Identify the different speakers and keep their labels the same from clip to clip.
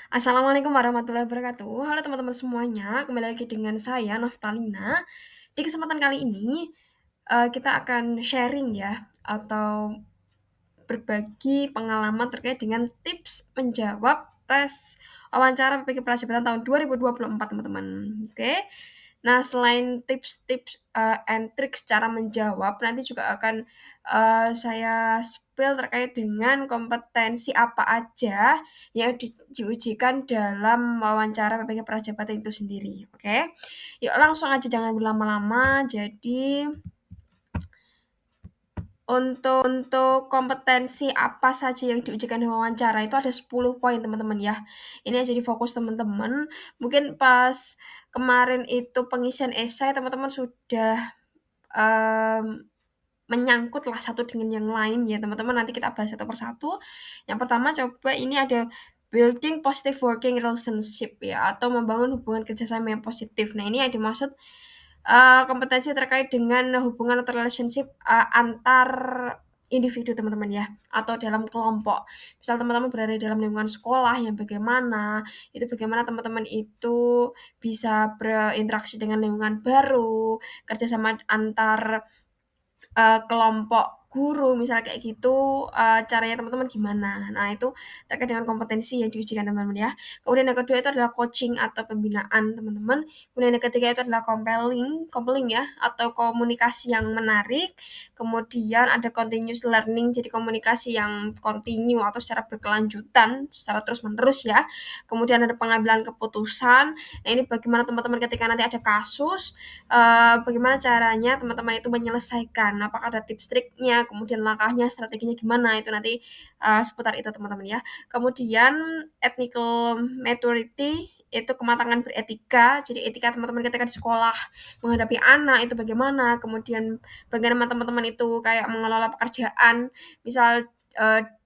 Speaker 1: Assalamualaikum warahmatullahi wabarakatuh. Halo teman-teman semuanya, kembali lagi dengan saya Noftalina. Di kesempatan kali ini, kita akan sharing ya, atau berbagi pengalaman terkait dengan tips menjawab tes wawancara PPG Prajabatan tahun 2024 teman-teman, oke. Nah, selain tips-tips, and tricks cara menjawab, nanti juga akan, saya spill terkait dengan kompetensi apa aja yang diujikan dalam wawancara PPG Prajabatan itu sendiri, oke. Yuk langsung aja jangan berlama-lama, jadi untuk kompetensi apa saja yang diujikan di wawancara itu ada 10 poin teman-teman ya. Ini yang jadi fokus teman-teman. Mungkin pas kemarin itu pengisian esai teman-teman sudah, menyangkut lah satu dengan yang lain ya teman-teman, nanti kita bahas satu persatu. Yang pertama coba ini ada building positive working relationship ya, atau membangun hubungan kerjasama yang positif. Nah ini yang dimaksud, kompetensi terkait dengan hubungan atau relationship, antar individu teman-teman ya, atau dalam kelompok. Misal teman-teman berada di dalam lingkungan sekolah yang bagaimana, itu bagaimana teman-teman itu bisa berinteraksi dengan lingkungan baru, kerjasama antar kelompok guru misal kayak gitu, caranya teman-teman gimana. Nah itu terkait dengan kompetensi yang diujikan teman-teman ya. Kemudian yang kedua itu adalah coaching atau pembinaan teman-teman. Kemudian yang ketiga itu adalah compelling compelling ya, atau komunikasi yang menarik. Kemudian ada continuous learning, jadi komunikasi yang continue atau secara berkelanjutan, secara terus-menerus ya. Kemudian ada pengambilan keputusan. Nah ini bagaimana teman-teman ketika nanti ada kasus, bagaimana caranya teman-teman itu menyelesaikan, apakah ada tips triknya, kemudian langkahnya, strateginya gimana, itu nanti, seputar itu teman-teman ya. Kemudian ethical maturity, itu kematangan beretika, jadi etika teman-teman ketika di sekolah menghadapi anak itu bagaimana, kemudian bagaimana teman-teman itu kayak mengelola pekerjaan, misal,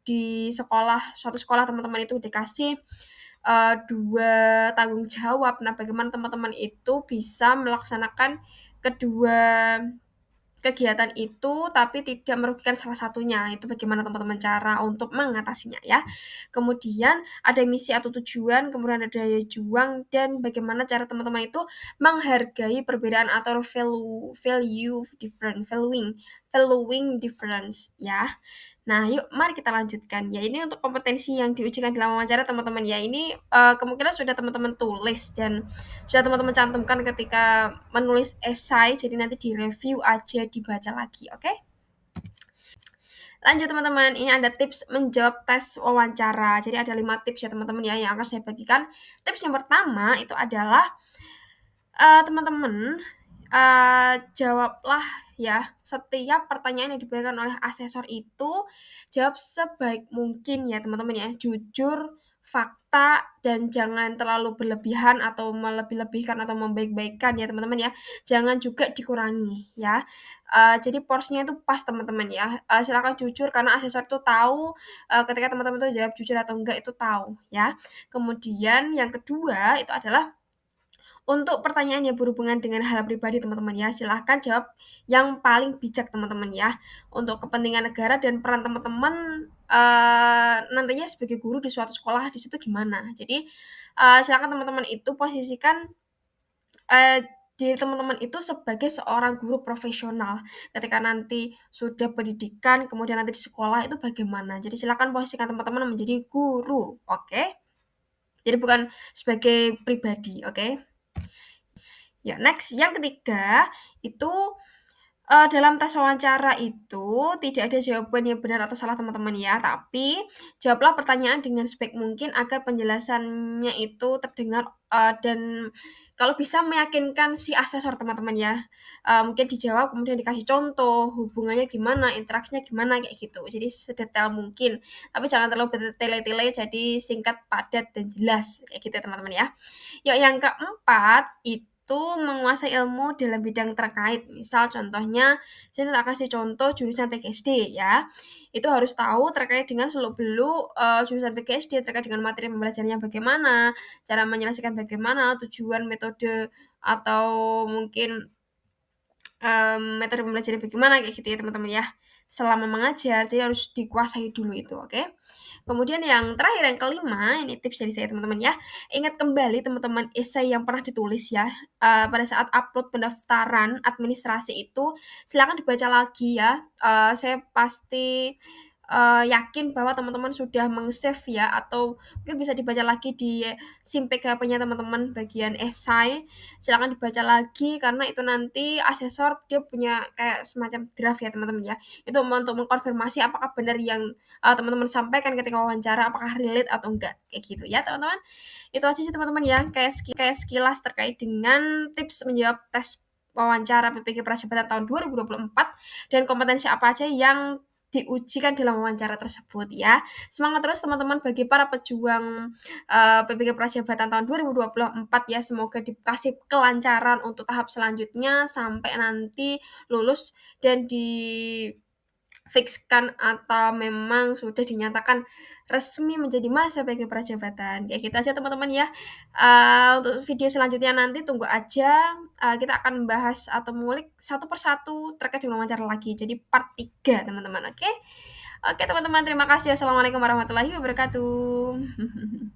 Speaker 1: di sekolah, suatu sekolah teman-teman itu dikasih 2 tanggung jawab. Nah, bagaimana teman-teman itu bisa melaksanakan kedua kegiatan itu, tapi tidak merugikan salah satunya. Itu bagaimana teman-teman cara untuk mengatasinya ya. Kemudian ada misi atau tujuan, kemudian ada daya juang, dan bagaimana cara teman-teman itu menghargai perbedaan atau value different, valuing difference ya. Nah, yuk mari kita lanjutkan. Ya, ini untuk kompetensi yang diujikan dalam wawancara teman-teman ya. Ini, kemungkinan sudah teman-teman tulis dan sudah teman-teman cantumkan ketika menulis esai, jadi nanti direview aja, dibaca lagi, oke? Lanjut teman-teman, ini ada tips menjawab tes wawancara. Jadi ada 5 tips ya teman-teman ya, yang akan saya bagikan. Tips yang pertama itu adalah teman-teman, jawablah ya setiap pertanyaan yang diberikan oleh asesor itu, jawab sebaik mungkin ya teman-teman ya, jujur, fakta, dan jangan terlalu berlebihan atau melebih-lebihkan atau membaik-baikkan ya teman-teman ya. Jangan juga dikurangi ya, jadi porsinya itu pas teman-teman ya, silakan jujur karena asesor itu tahu, ketika teman-teman itu jawab jujur atau enggak itu tahu ya. Kemudian yang kedua itu adalah untuk pertanyaan yang berhubungan dengan hal pribadi teman-teman ya, silahkan jawab yang paling bijak teman-teman ya. Untuk kepentingan negara dan peran teman-teman, nantinya sebagai guru di suatu sekolah di situ gimana. Jadi, silakan teman-teman itu posisikan, diri teman-teman itu sebagai seorang guru profesional. Ketika nanti sudah pendidikan, kemudian nanti di sekolah itu bagaimana. Jadi silakan posisikan teman-teman menjadi guru, oke? Jadi bukan sebagai pribadi, oke? Ya, next, yang ketiga, itu, dalam tes wawancara itu tidak ada jawaban yang benar atau salah teman-teman ya, tapi jawablah pertanyaan dengan sebaik mungkin agar penjelasannya itu terdengar, dan kalau bisa meyakinkan si asesor teman-teman ya. Mungkin dijawab kemudian dikasih contoh, hubungannya gimana, interaksinya gimana, kayak gitu. Jadi sedetail mungkin, tapi jangan terlalu bertele-tele, jadi singkat, padat, dan jelas, kayak gitu ya teman-teman ya. Ya, yang keempat, itu menguasai ilmu dalam bidang terkait. Misal contohnya, saya tak kasih contoh jurusan PGSD ya. Itu harus tahu terkait dengan seluk-beluk, jurusan PGSD, terkait dengan materi pembelajarannya bagaimana, cara menyelesaikan bagaimana, tujuan, metode, atau mungkin, metode pembelajarannya bagaimana, kayak gitu ya teman-teman ya. selama mengajar, jadi harus dikuasai dulu itu, oke? Kemudian yang terakhir, yang kelima, ini tips dari saya teman-teman ya, ingat kembali teman-teman esai yang pernah ditulis ya, pada saat upload pendaftaran administrasi itu silakan dibaca lagi ya, saya pasti, yakin bahwa teman-teman sudah meng-save ya atau mungkin bisa dibaca lagi di SIM PKP-nya teman-teman bagian esai, silakan dibaca lagi karena itu nanti asesor dia punya kayak semacam draft ya teman-teman ya, itu untuk mengkonfirmasi apakah benar yang teman-teman sampaikan ketika wawancara apakah relate atau enggak, kayak gitu ya teman-teman. Itu aja sih teman-teman ya, kayak sekilas terkait dengan tips menjawab tes wawancara PPG Prajabatan tahun 2024 dan kompetensi apa aja yang diujikan dalam wawancara tersebut ya. Semangat terus teman-teman bagi para pejuang PPG Prajabatan tahun 2024 ya. Semoga dikasih kelancaran untuk tahap selanjutnya sampai nanti lulus dan fikskan atau memang sudah dinyatakan resmi menjadi mahasiswa PG Prajabatan. Kayak gitu aja teman-teman ya. Untuk video selanjutnya nanti tunggu aja, kita akan membahas atau mengulik satu persatu terkait dengan wawancara lagi. Jadi part 3 teman-teman, oke? Oke teman-teman, terima kasih. Assalamualaikum warahmatullahi wabarakatuh.